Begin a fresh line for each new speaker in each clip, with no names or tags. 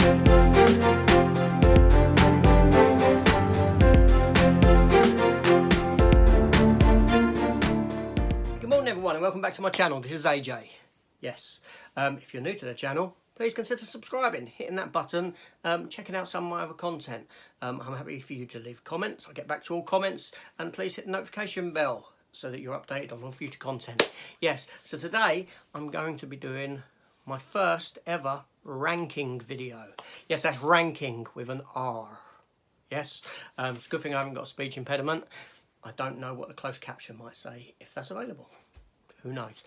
Good morning everyone and welcome back to my channel. This is AJ. Yes, if you're new to the channel, please consider subscribing, hitting that button, checking out some of my other content. I'm happy for you to leave comments. I'll get back to all comments, and please hit the notification bell so that you're updated on all future content. Yes, so today I'm going to be doing my first ever ranking video. Yes, that's ranking with an R. Yes, it's a good thing I haven't got a speech impediment. I don't know what the closed caption might say, if that's available. Who knows?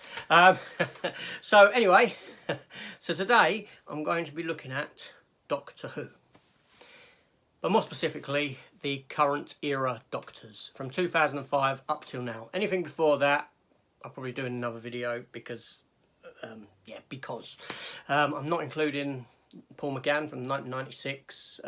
So anyway, so today I'm going to be looking at Doctor Who. But more specifically, the current era Doctors from 2005 up till now. Anything before that, I'll probably do in another video because, I'm not including Paul McGann from the 1996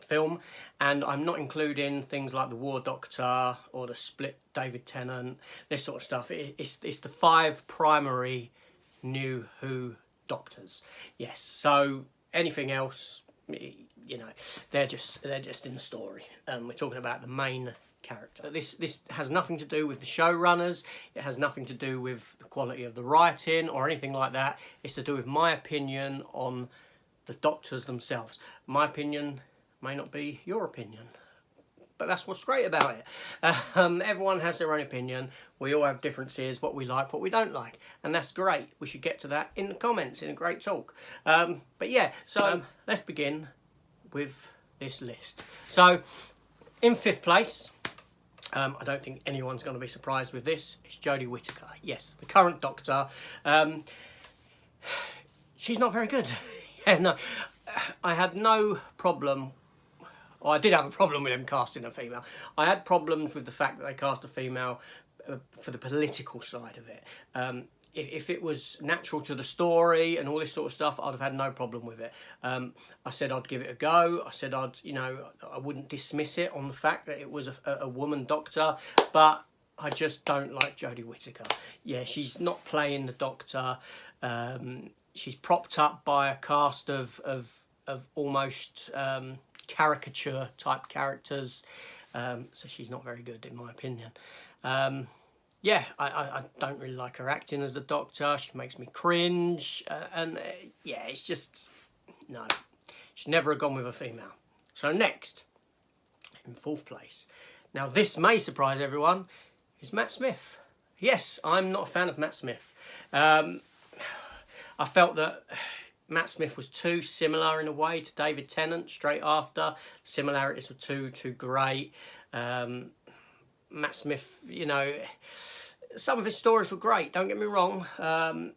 film, and I'm not including things like the War Doctor or the split David Tennant, this sort of stuff. It's the 5 primary new Who Doctors. Yes, so anything else, you know, they're just in the story. We're talking about the main character. This has nothing to do with the showrunners. It has nothing to do with the quality of the writing or anything like that. It's to do with my opinion on the Doctors themselves. My opinion may not be your opinion, but that's what's great about it. Everyone has their own opinion. We all have differences, what we like, what we don't like, and that's great. We should get to that in the comments in a great talk. But yeah, so let's begin with this list. So in 5th place, I don't think anyone's going to be surprised with this, it's Jodie Whittaker. Yes, the current Doctor. She's not very good. Yeah, no, I had no problem. Well, I did have a problem with them casting a female. I had problems with the fact that they cast a female for the political side of it. If it was natural to the story and all this sort of stuff, I'd have had no problem with it. I said I'd give it a go. I said I wouldn't dismiss it on the fact that it was a woman Doctor, but I just don't like Jodie Whittaker. Yeah, she's not playing the Doctor. She's propped up by a cast of almost caricature type characters, so she's not very good in my opinion. Yeah, I don't really like her acting as the Doctor. She makes me cringe, yeah, it's just, no, she'd never have gone with a female. So next, in 4th place, now this may surprise everyone, is Matt Smith. Yes, I'm not a fan of Matt Smith. I felt that Matt Smith was too similar in a way to David Tennant straight after. Similarities were too great. Matt Smith, you know, some of his stories were great, don't get me wrong.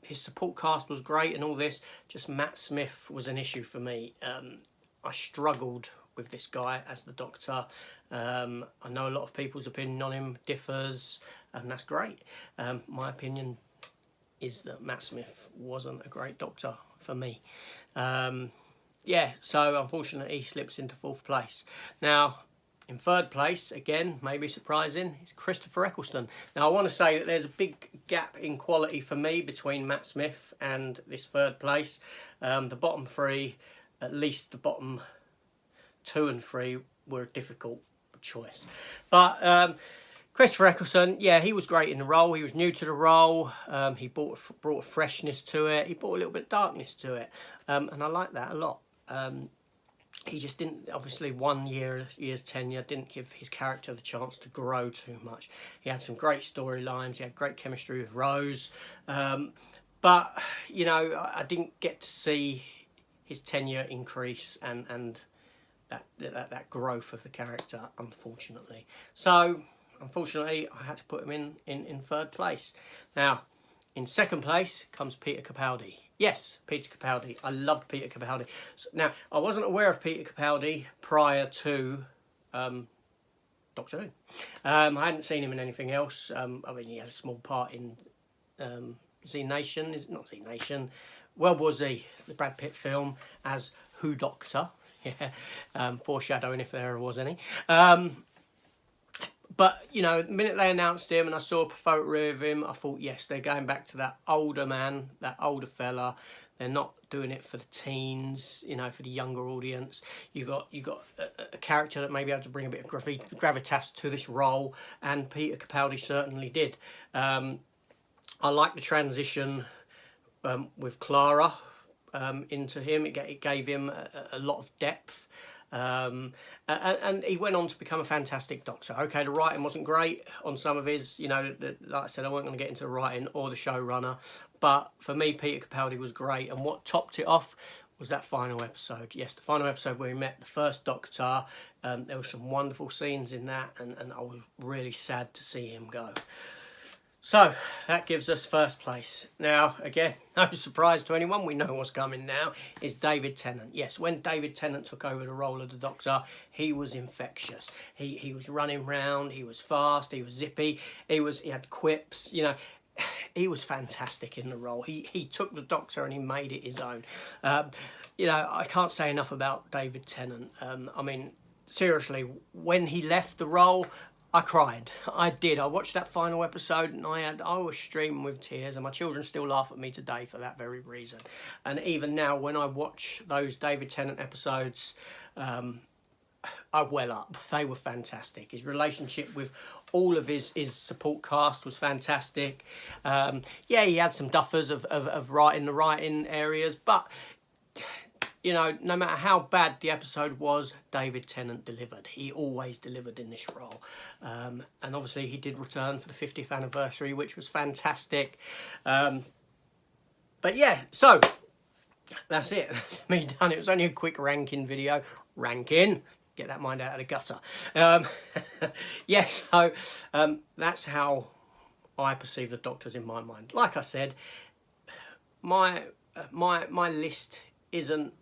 His support cast was great and all this. Just Matt Smith was an issue for me. I struggled with this guy as the Doctor. I know a lot of people's opinion on him differs, and that's great. My opinion is that Matt Smith wasn't a great Doctor for me. Yeah, so unfortunately he slips into 4th place. Now, in 3rd place, again, maybe surprising, is Christopher Eccleston. Now, I want to say that there's a big gap in quality for me between Matt Smith and this 3rd place. The bottom 3, at least the bottom 2 and 3, were a difficult choice. But Christopher Eccleston, yeah, he was great in the role. He was new to the role. He brought a freshness to it. He brought a little bit of darkness to it. And I like that a lot. He just didn't, obviously 1 year's tenure didn't give his character the chance to grow too much. He had some great storylines. He had great chemistry with Rose. But, you know, I didn't get to see his tenure increase and that growth of the character, unfortunately. So, unfortunately, I had to put him in 3rd place. Now, in 2nd place comes Peter Capaldi. Yes, Peter Capaldi. I loved Peter Capaldi. So, now, I wasn't aware of Peter Capaldi prior to Doctor Who. I hadn't seen him in anything else. I mean, he had a small part in Z Nation. Is it not Z Nation? World War Z, the Brad Pitt film, as Who Doctor. Yeah, foreshadowing if there was any. But, you know, the minute they announced him and I saw a photo of him, I thought, yes, they're going back to that older man, that older fella. They're not doing it for the teens, you know, for the younger audience. You got a character that maybe had to bring a bit of gravitas to this role, and Peter Capaldi certainly did. I like the transition with Clara into him. It gave him a lot of depth. And he went on to become a fantastic Doctor. Okay, the writing wasn't great on some of his, you know, like I said, I wasn't going to get into the writing or the showrunner, but for me, Peter Capaldi was great, and what topped it off was that final episode. Yes, the final episode where he met the first Doctor. There were some wonderful scenes in that, and I was really sad to see him go. So, that gives us first place. Now, again, no surprise to anyone, we know what's coming now, is David Tennant. Yes, when David Tennant took over the role of the Doctor, he was infectious. He was running round, he was fast, he was zippy, he had quips, you know. He was fantastic in the role. He took the Doctor and he made it his own. You know, I can't say enough about David Tennant. I mean, seriously, when he left the role, I cried. I did. I watched that final episode and I was streaming with tears, and my children still laugh at me today for that very reason. And even now, when I watch those David Tennant episodes, I well up. They were fantastic. His relationship with all of his support cast was fantastic. Yeah, he had some duffers of writing areas, but you know, no matter how bad the episode was, David Tennant delivered. He always delivered in this role. And obviously he did return for the 50th anniversary, which was fantastic. But yeah, so that's it. That's me done. It was only a quick ranking video. Ranking. Get that mind out of the gutter. Yes, so that's how I perceive the Doctors in my mind. Like I said, my list isn't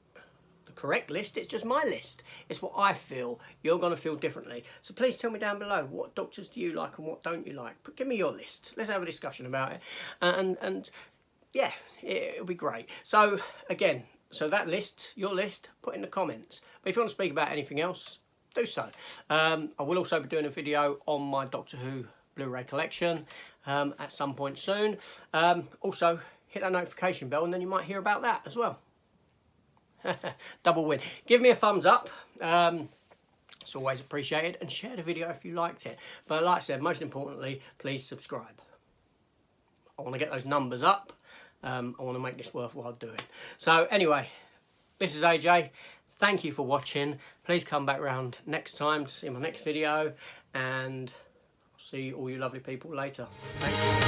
the correct list, it's just my list. It's what I feel. You're going to feel differently. So please tell me down below, what Doctors do you like and what don't you like? Give me your list. Let's have a discussion about it. And yeah, it'll be great. So again, so that list, your list, put in the comments. But if you want to speak about anything else, do so. I will also be doing a video on my Doctor Who Blu-ray collection at some point soon. Also, hit that notification bell and then you might hear about that as well. Double win. Give me a thumbs up. It's always appreciated. And share the video if you liked it. But like I said, most importantly, please subscribe. I want to get those numbers up. I want to make this worthwhile doing. So anyway, this is AJ. Thank you for watching. Please come back round next time to see my next video. And I'll see all you lovely people later. Thanks.